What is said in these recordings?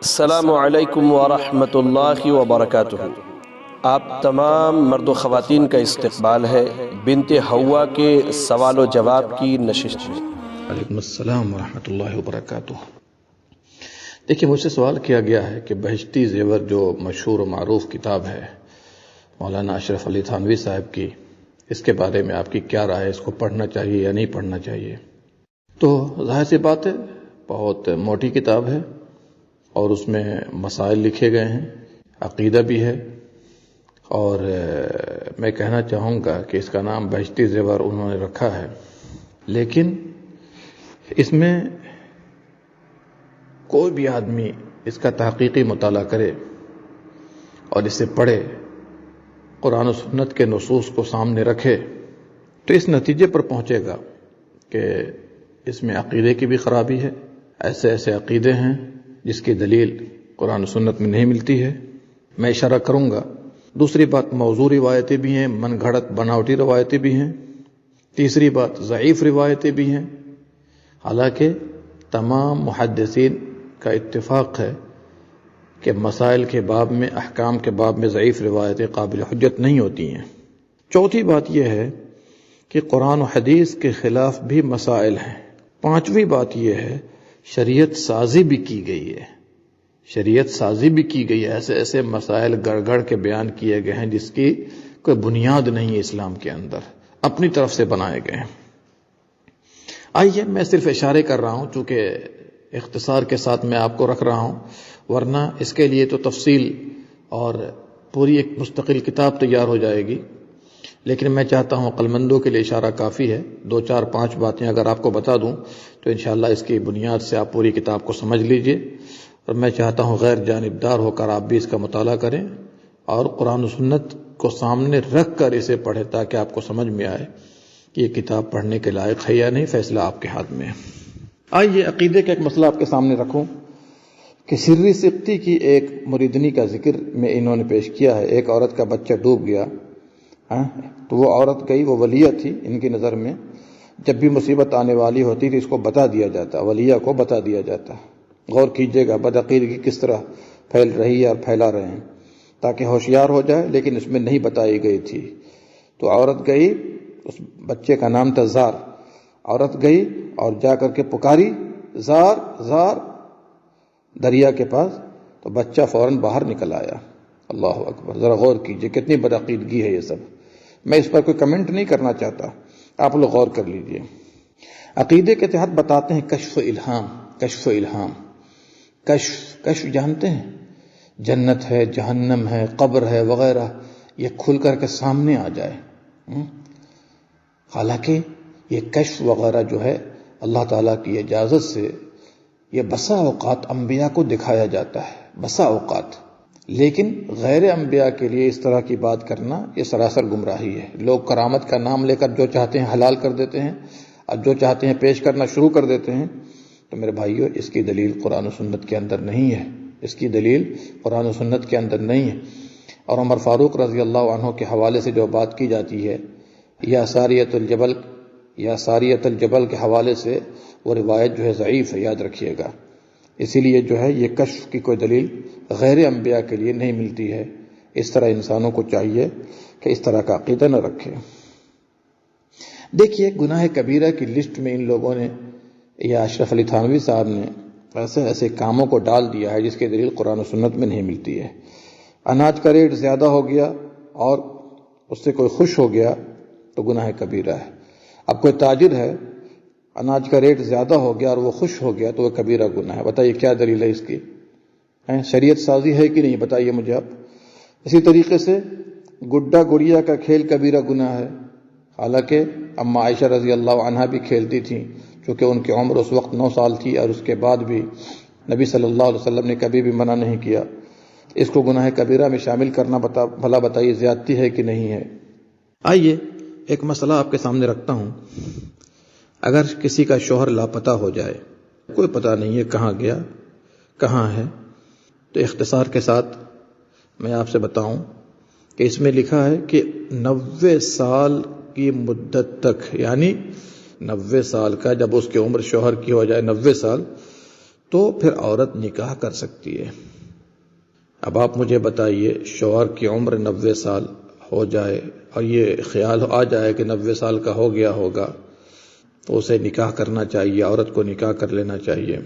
السلام علیکم ورحمۃ اللہ وبرکاتہ۔ آپ تمام مرد و خواتین کا استقبال ہے بنت حوا کے سوال و جواب کی نشست میں۔ وعلیکم السلام ورحمۃ اللہ وبرکاتہ۔ دیکھیے، مجھ سے سوال کیا گیا ہے کہ بہشتی زیور جو مشہور و معروف کتاب ہے مولانا اشرف علی تھانوی صاحب کی، اس کے بارے میں آپ کی کیا رائے ہے؟ اس کو پڑھنا چاہیے یا نہیں پڑھنا چاہیے؟ تو ظاہر سی بات ہے، بہت موٹی کتاب ہے اور اس میں مسائل لکھے گئے ہیں، عقیدہ بھی ہے، اور میں کہنا چاہوں گا کہ اس کا نام بہشتی زیور انہوں نے رکھا ہے، لیکن اس میں کوئی بھی آدمی اس کا تحقیقی مطالعہ کرے اور اسے پڑھے، قرآن و سنت کے نصوص کو سامنے رکھے، تو اس نتیجے پر پہنچے گا کہ اس میں عقیدے کی بھی خرابی ہے، ایسے ایسے عقیدے ہیں جس کی دلیل قرآن و سنت میں نہیں ملتی ہے۔ میں اشارہ کروں گا۔ دوسری بات، موضوع روایتیں بھی ہیں، من گھڑت بناوٹی روایتیں بھی ہیں۔ تیسری بات، ضعیف روایتیں بھی ہیں، حالانکہ تمام محدثین کا اتفاق ہے کہ مسائل کے باب میں، احکام کے باب میں ضعیف روایتیں قابل حجت نہیں ہوتی ہیں۔ چوتھی بات یہ ہے کہ قرآن و حدیث کے خلاف بھی مسائل ہیں۔ پانچویں بات یہ ہے، شریعت سازی بھی کی گئی ہے، شریعت سازی بھی کی گئی ہے، ایسے ایسے مسائل گڑ گڑ کے بیان کیے گئے ہیں جس کی کوئی بنیاد نہیں ہے اسلام کے اندر، اپنی طرف سے بنائے گئے ہیں۔ آئیے، میں صرف اشارے کر رہا ہوں، چونکہ اختصار کے ساتھ میں آپ کو رکھ رہا ہوں، ورنہ اس کے لیے تو تفصیل اور پوری ایک مستقل کتاب تیار ہو جائے گی، لیکن میں چاہتا ہوں عقلمندوں کے لیے اشارہ کافی ہے۔ 2 4 5 باتیں اگر آپ کو بتا دوں تو انشاءاللہ اس کی بنیاد سے آپ پوری کتاب کو سمجھ لیجئے، اور میں چاہتا ہوں غیر جانبدار ہو کر آپ بھی اس کا مطالعہ کریں اور قرآن و سنت کو سامنے رکھ کر اسے پڑھیں، تاکہ آپ کو سمجھ میں آئے کہ یہ کتاب پڑھنے کے لائق ہے یا نہیں، فیصلہ آپ کے ہاتھ میں ہے۔ آئیے، عقیدے کا ایک مسئلہ آپ کے سامنے رکھوں کہ سری سقطی کی ایک مریدنی کا ذکر میں انہوں نے پیش کیا ہے۔ ایک عورت کا بچہ ڈوب گیا، تو وہ عورت گئی، وہ ولیہ تھی ان کی نظر میں، جب بھی مصیبت آنے والی ہوتی تھی اس کو بتا دیا جاتا، ولیہ کو بتا دیا جاتا۔ غور کیجئے گا بدعقیدگی کس طرح پھیل رہی ہے اور پھیلا رہے ہیں، تاکہ ہوشیار ہو جائے، لیکن اس میں نہیں بتائی گئی تھی۔ تو عورت گئی، اس بچے کا نام تھا زار، عورت گئی اور جا کر کے پکاری، زار زار، دریا کے پاس، تو بچہ فوراً باہر نکل آیا۔ اللہ اکبر، ذرا غور کیجئے کتنی بدعقیدگی ہے یہ سب۔ میں اس پر کوئی کمنٹ نہیں کرنا چاہتا، آپ لوگ غور کر لیجئے۔ عقیدے کے تحت بتاتے ہیں کشف و الہام، کشف و الہام، کشف جانتے ہیں، جنت ہے، جہنم ہے، قبر ہے وغیرہ، یہ کھل کر کے سامنے آ جائے۔ حالانکہ یہ کشف وغیرہ جو ہے اللہ تعالیٰ کی اجازت سے یہ بسا اوقات انبیاء کو دکھایا جاتا ہے، بسا اوقات، لیکن غیر انبیاء کے لیے اس طرح کی بات کرنا یہ سراسر گمراہی ہے۔ لوگ کرامت کا نام لے کر جو چاہتے ہیں حلال کر دیتے ہیں اور جو چاہتے ہیں پیش کرنا شروع کر دیتے ہیں۔ تو میرے بھائیو، اس کی دلیل قرآن و سنت کے اندر نہیں ہے، اس کی دلیل قرآن و سنت کے اندر نہیں ہے۔ اور عمر فاروق رضی اللہ عنہ کے حوالے سے جو بات کی جاتی ہے، یا ساریۃ الجبل کے حوالے سے، وہ روایت جو ہے ضعیف ہے، یاد رکھیے گا۔ اسی لیے جو ہے یہ کشف کی کوئی دلیل غیر انبیاء کے لیے نہیں ملتی ہے۔ اس طرح انسانوں کو چاہیے کہ اس طرح کا عقیدہ نہ رکھے۔ دیکھیے، گناہ کبیرہ کی لسٹ میں ان لوگوں نے، یا اشرف علی تھانوی صاحب نے، ایسے ایسے کاموں کو ڈال دیا ہے جس کی دلیل قرآن و سنت میں نہیں ملتی ہے۔ اناج کا ریٹ زیادہ ہو گیا اور اس سے کوئی خوش ہو گیا تو گناہ کبیرہ ہے۔ اب کوئی تاجر ہے، اناج کا ریٹ زیادہ ہو گیا اور وہ خوش ہو گیا تو وہ کبیرہ گناہ ہے۔ بتائیے کیا دلیل ہے اس کی؟ شریعت سازی ہے کہ نہیں؟ بتائیے مجھے آپ۔ اسی طریقے سے گڈا گڑیا کا کھیل کبیرہ گناہ ہے، حالانکہ اما عائشہ رضی اللہ عنہا بھی کھیلتی تھیں، چونکہ ان کی عمر اس وقت 9 سال تھی، اور اس کے بعد بھی نبی صلی اللہ علیہ وسلم نے کبھی بھی منع نہیں کیا۔ اس کو گناہ کبیرہ میں شامل کرنا بھلا بتائیے زیادتی ہے کہ نہیں ہے؟ آئیے، ایک مسئلہ آپ کے سامنے رکھتا ہوں۔ اگر کسی کا شوہر لاپتہ ہو جائے، کوئی پتہ نہیں ہے کہاں گیا، کہاں ہے، تو اختصار کے ساتھ میں آپ سے بتاؤں کہ اس میں لکھا ہے کہ 90 سال کی مدت تک، یعنی 90 سال کا، جب اس کی عمر شوہر کی ہو جائے 90 سال، تو پھر عورت نکاح کر سکتی ہے۔ اب آپ مجھے بتائیے، شوہر کی عمر 90 سال ہو جائے اور یہ خیال آ جائے کہ 90 سال کا ہو گیا ہوگا تو اسے نکاح کرنا چاہیے، عورت کو نکاح کر لینا چاہیے۔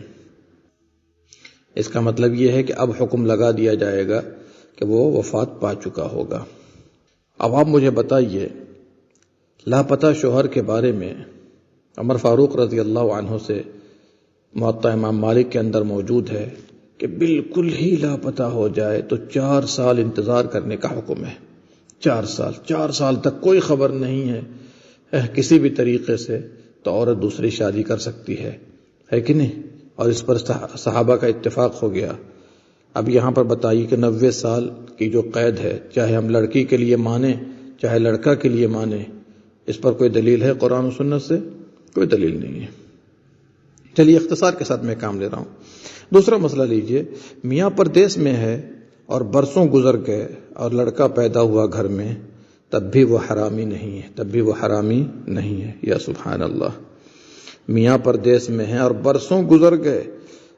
اس کا مطلب یہ ہے کہ اب حکم لگا دیا جائے گا کہ وہ وفات پا چکا ہوگا۔ اب آپ مجھے بتائیے، لاپتہ شوہر کے بارے میں عمر فاروق رضی اللہ عنہ سے موطا امام مالک کے اندر موجود ہے کہ بالکل ہی لاپتہ ہو جائے تو 4 سال انتظار کرنے کا حکم ہے۔ 4 سال تک کوئی خبر نہیں ہے کسی بھی طریقے سے، تو عورت دوسری شادی کر سکتی ہے کہ نہیں؟ اور اس پر صحابہ کا اتفاق ہو گیا۔ اب یہاں پر بتائیے کہ 90 سال کی جو قید ہے، چاہے ہم لڑکی کے لیے مانیں چاہے لڑکا کے لیے مانیں، اس پر کوئی دلیل ہے قرآن و سنت سے؟ کوئی دلیل نہیں ہے۔ چلیے اختصار کے ساتھ میں کام لے رہا ہوں۔ دوسرا مسئلہ لیجئے، میاں پردیس میں ہے اور برسوں گزر گئے اور لڑکا پیدا ہوا گھر میں، تب بھی وہ حرامی نہیں ہے۔ یا سبحان اللہ، میاں پردیس میں ہے اور برسوں گزر گئے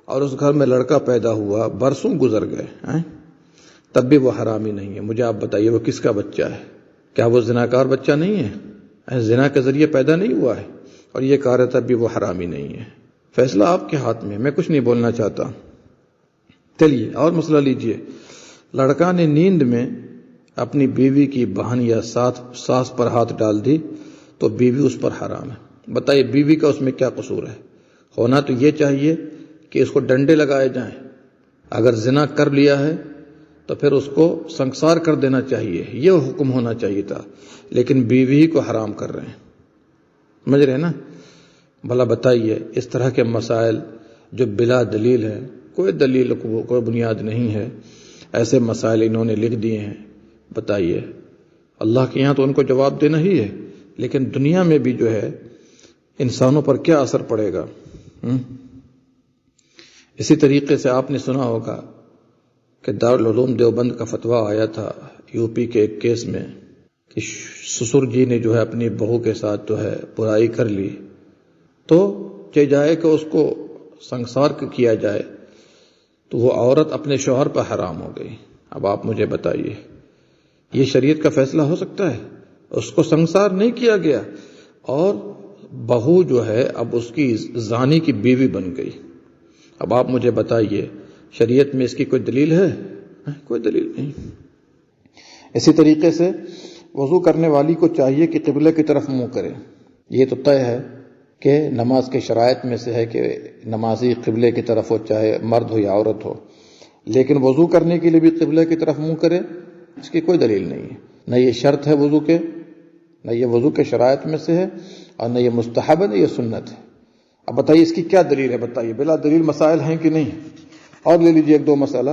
اور اس گھر میں لڑکا پیدا ہوا، برسوں گزر گئے، تب بھی وہ حرامی نہیں ہے۔ مجھے آپ بتائیے وہ کس کا بچہ ہے؟ کیا وہ زناکار بچہ نہیں ہے؟ زنا کے ذریعے پیدا نہیں ہوا ہے اور یہ کہہ رہا تب بھی وہ حرامی نہیں ہے۔ فیصلہ آپ کے ہاتھ میں، میں کچھ نہیں بولنا چاہتا۔ چلیے اور مسئلہ لیجئے، لڑکا نے نیند میں اپنی بیوی کی بہن یا ساس پر ہاتھ ڈال دی تو بیوی اس پر حرام ہے۔ بتائیے بیوی کا اس میں کیا قصور ہے؟ ہونا تو یہ چاہیے کہ اس کو ڈنڈے لگائے جائیں، اگر زنا کر لیا ہے تو پھر اس کو سنسار کر دینا چاہیے، یہ حکم ہونا چاہیے تھا، لیکن بیوی کو حرام کر رہے ہیں۔ سمجھ رہے ہیں نا؟ بھلا بتائیے اس طرح کے مسائل جو بلا دلیل ہے، کوئی دلیل کوئی بنیاد نہیں ہے، ایسے مسائل انہوں نے لکھ دیے ہیں، بتائیے اللہ کے یہاں تو ان کو جواب دینا ہی ہے، لیکن دنیا میں بھی جو ہے انسانوں پر کیا اثر پڑے گا؟ اسی طریقے سے آپ نے سنا ہوگا کہ دارالعلوم دیوبند کا فتویٰ آیا تھا یو پی کے ایک کیس میں کہ سسر جی نے جو ہے اپنی بہو کے ساتھ جو ہے برائی کر لی تو چاہے جائے کہ اس کو سنسار کیا جائے، تو وہ عورت اپنے شوہر پر حرام ہو گئی۔ اب آپ مجھے بتائیے یہ شریعت کا فیصلہ ہو سکتا ہے؟ اس کو سنسار نہیں کیا گیا اور بہو جو ہے اب اس کی زانی کی بیوی بن گئی۔ اب آپ مجھے بتائیے شریعت میں اس کی کوئی دلیل ہے؟ کوئی دلیل نہیں۔ اسی طریقے سے وضو کرنے والی کو چاہیے کہ قبلے کی طرف منہ کرے۔ یہ تو طے ہے کہ نماز کے شرائط میں سے ہے کہ نمازی قبلے کی طرف ہو، چاہے مرد ہو یا عورت ہو، لیکن وضو کرنے کے لیے بھی قبلے کی طرف منہ کرے، اس کی کوئی دلیل نہیں ہے۔ نہ یہ شرط ہے وضو کے، نہ یہ وضو کے شرائط میں سے ہے، اور نہ یہ مستحب ہے، نہ یہ سنت ہے۔ اب بتائیے اس کی کیا دلیل ہے؟ بتائیے بلا دلیل مسائل ہیں کہ نہیں؟ اور لے لیجیے ایک دو مسئلہ،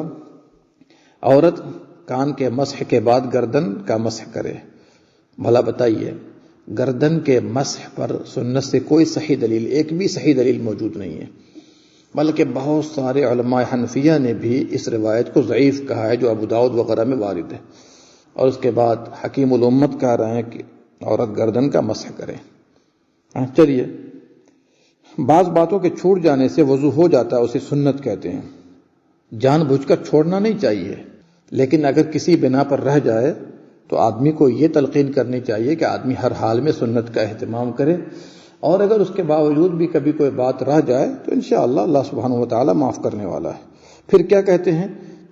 عورت کان کے مسح کے بعد گردن کا مسح کرے۔ بھلا بتائیے گردن کے مسح پر سنت سے کوئی صحیح دلیل، ایک بھی صحیح دلیل موجود نہیں ہے، بلکہ بہت سارے علماء حنفیہ نے بھی اس روایت کو ضعیف کہا ہے جو ابو داؤد وغیرہ میں وارد ہے، اور اس کے بعد حکیم الامت کہہ رہے ہیں کہ عورت گردن کا مسح کرے۔ چلیے بعض باتوں کے چھوٹ جانے سے وضو ہو جاتا ہے، اسے سنت کہتے ہیں۔ جان بوجھ کر چھوڑنا نہیں چاہیے، لیکن اگر کسی بنا پر رہ جائے تو آدمی کو یہ تلقین کرنی چاہیے کہ آدمی ہر حال میں سنت کا اہتمام کرے، اور اگر اس کے باوجود بھی کبھی کوئی بات رہ جائے تو انشاءاللہ اللہ سبحانہ و تعالی معاف کرنے والا ہے۔ پھر کیا کہتے ہیں؟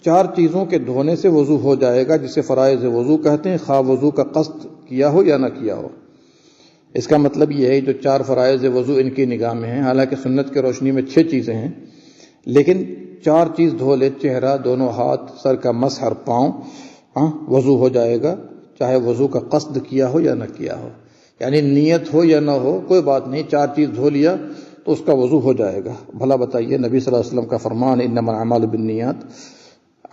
4 چیزوں کے دھونے سے وضو ہو جائے گا، جسے فرائض وضو کہتے ہیں، خواہ وضو کا قصد کیا ہو یا نہ کیا ہو۔ اس کا مطلب یہ ہے جو 4 فرائض وضو ان کی نگاہ میں ہیں، حالانکہ سنت کے روشنی میں 6 چیزیں ہیں، لیکن 4 چیز دھو لے، چہرہ، دونوں ہاتھ، سر کا مسح اور پاؤں، وضو ہو جائے گا، چاہے وضو کا قصد کیا ہو یا نہ کیا ہو، یعنی نیت ہو یا نہ ہو کوئی بات نہیں، 4 چیز دھو لیا تو اس کا وضو ہو جائے گا۔ بھلا بتائیے نبی صلی اللہ علیہ وسلم کا فرمان انما الاعمال بالنیات،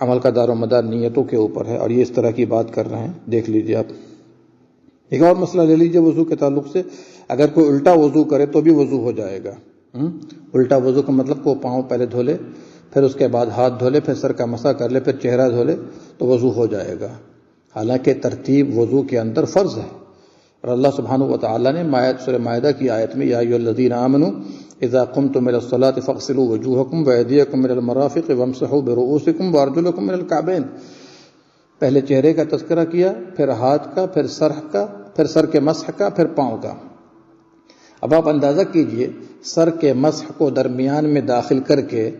عمل کا دار و مدار نیتوں کے اوپر ہے، اور یہ اس طرح کی بات کر رہے ہیں، دیکھ لیجیے آپ۔ ایک اور مسئلہ لے لیجیے وضو کے تعلق سے، اگر کوئی الٹا وضو کرے تو بھی وضو ہو جائے گا۔ الٹا وضو کا مطلب کو پاؤں پہلے دھو لے، پھر اس کے بعد ہاتھ دھو لے، پھر سر کا مسح کر لے، پھر چہرہ دھو لے تو وضو ہو جائے گا، حالانکہ ترتیب وضو کے اندر فرض ہے، اور اللہ سبحانہ و تعالیٰ نے سورہ مائدہ کی آیت میں یا ایھا الذین آمنوا اذا قمتم الى الصلاة فاغسلوا وجوهکم وایدیکم الى المرافق وامسحوا برؤوسکم وارجلکم الى الکعبین. پہلے چہرے کا تذکرہ کیا، پھر ہاتھ کا، پھر سر کا، پھر سر کے مسح کا، پھر پاؤں کا. اب آپ اندازہ کیجئے سر کے مسح کو درمیان میں داخل کر کے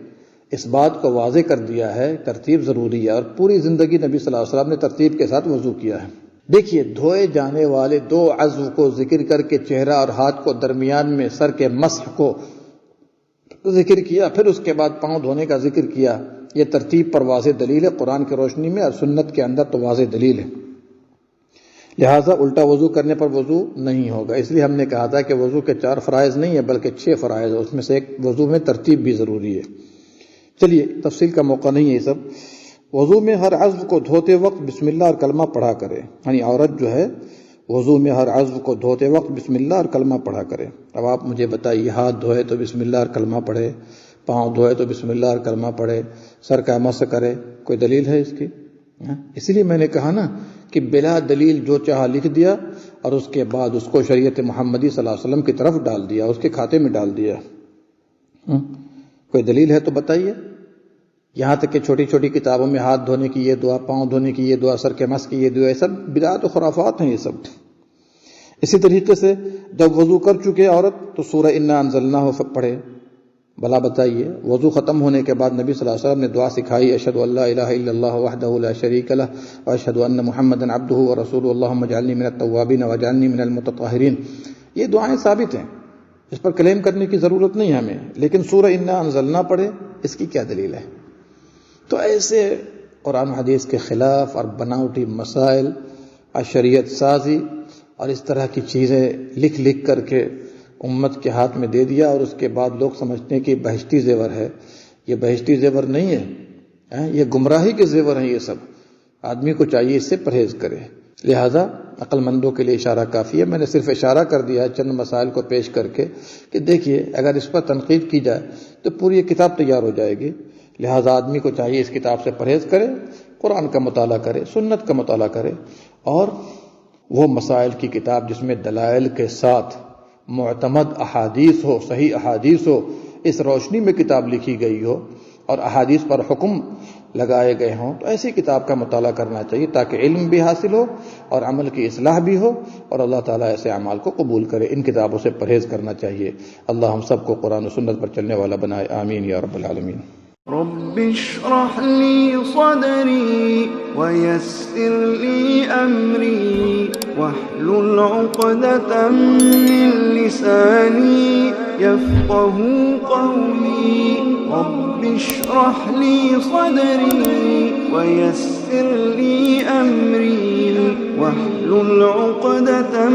اس بات کو واضح کر دیا ہے ترتیب ضروری ہے، اور پوری زندگی نبی صلی اللہ علیہ وسلم نے ترتیب کے ساتھ وضو کیا ہے. دیکھیے دھوئے جانے والے دو عضو کو ذکر کر کے چہرہ اور ہاتھ کو درمیان میں سر کے مسح کو ذکر کیا، پھر اس کے بعد پاؤں دھونے کا ذکر کیا. یہ ترتیب پر واضح دلیل ہے قرآن کی روشنی میں، اور سنت کے اندر تو واضح دلیل ہے. لہٰذا الٹا وضو کرنے پر وضو نہیں ہوگا. اس لیے ہم نے کہا تھا کہ وضو کے 4 فرائض نہیں ہے بلکہ 6 فرائض ہے، اس میں سے ایک وضو میں ترتیب بھی ضروری ہے. چلیے تفصیل کا موقع نہیں ہے یہ سب. وضو میں ہر عضو کو دھوتے وقت بسم اللہ اور کلمہ پڑھا کرے، یعنی عورت جو ہے وضو میں ہر عضو کو دھوتے وقت بسم اللہ اور کلمہ پڑھا کرے. اب آپ مجھے بتائیے، ہاتھ دھوئے تو بسم اللہ اور کلمہ پڑھے، پاؤں دھوئے تو بسم اللہ اور کلمہ پڑھے، سر کا مسح کرے، کوئی دلیل ہے اس کی؟ اسی لیے میں نے کہا نا کہ بلا دلیل جو چاہا لکھ دیا اور اس کے بعد اس کو شریعت محمدی صلی اللہ علیہ وسلم کی طرف ڈال دیا، اس کے کھاتے میں ڈال دیا. کوئی دلیل ہے تو بتائیے. یہاں تک کہ چھوٹی چھوٹی کتابوں میں ہاتھ دھونے کی یہ دعا، پاؤں دھونے کی یہ دعا، سر کے مسح کی یہ دعا، یہ سب بدعت و خرافات ہیں یہ سب. اسی طریقے سے جب وضو کر چکے عورت تو سورہ انا انزلناہ پڑھے. بھلا بتائیے وضو ختم ہونے کے بعد نبی صلی اللہ علیہ وسلم نے دعا سکھائی، اشہد ان لا الہ الا اللہ وحدہ لا شریک لہ واشہد ان محمدا عبدہ ورسولہ اللہم اجعلنی من التوابین واجعلنی من المتطہرین. یہ دعائیں ثابت ہیں، اس پر کلیم کرنے کی ضرورت نہیں ہے ہمیں. لیکن سورہ انا انزلنا پڑھے، اس کی کیا دلیل ہے؟ تو ایسے قرآن و حدیث کے خلاف اور بناوٹی مسائل، شریعت سازی اور اس طرح کی چیزیں لکھ لکھ کر کے امت کے ہاتھ میں دے دیا، اور اس کے بعد لوگ سمجھتے ہیں کہ بہشتی زیور ہے. یہ بہشتی زیور نہیں ہے، یہ گمراہی کے زیور ہیں. یہ سب آدمی کو چاہیے اس سے پرہیز کرے. لہذا عقل مندوں کے لیے اشارہ کافی ہے. میں نے صرف اشارہ کر دیا ہے چند مسائل کو پیش کر کے کہ دیکھیے اگر اس پر تنقید کی جائے تو پوری ایک کتاب تیار ہو جائے گی. لہذا آدمی کو چاہیے اس کتاب سے پرہیز کرے، قرآن کا مطالعہ کرے، سنت کا مطالعہ کرے، اور وہ مسائل کی کتاب جس میں دلائل کے ساتھ معتمد احادیث ہو، صحیح احادیث ہو، اس روشنی میں کتاب لکھی گئی ہو اور احادیث پر حکم لگائے گئے ہوں، تو ایسی کتاب کا مطالعہ کرنا چاہیے تاکہ علم بھی حاصل ہو اور عمل کی اصلاح بھی ہو، اور اللہ تعالیٰ ایسے اعمال کو قبول کرے. ان کتابوں سے پرہیز کرنا چاہیے. اللہ ہم سب کو قرآن و سنت پر چلنے والا بنائے. آمین یا رب العالمین. رب اشرح لي صدري ويسر لي أمري واحلل عقدة من لساني يفقه قولي. رب اشرح لي صدري ويسر لي أمري واحلل عقدة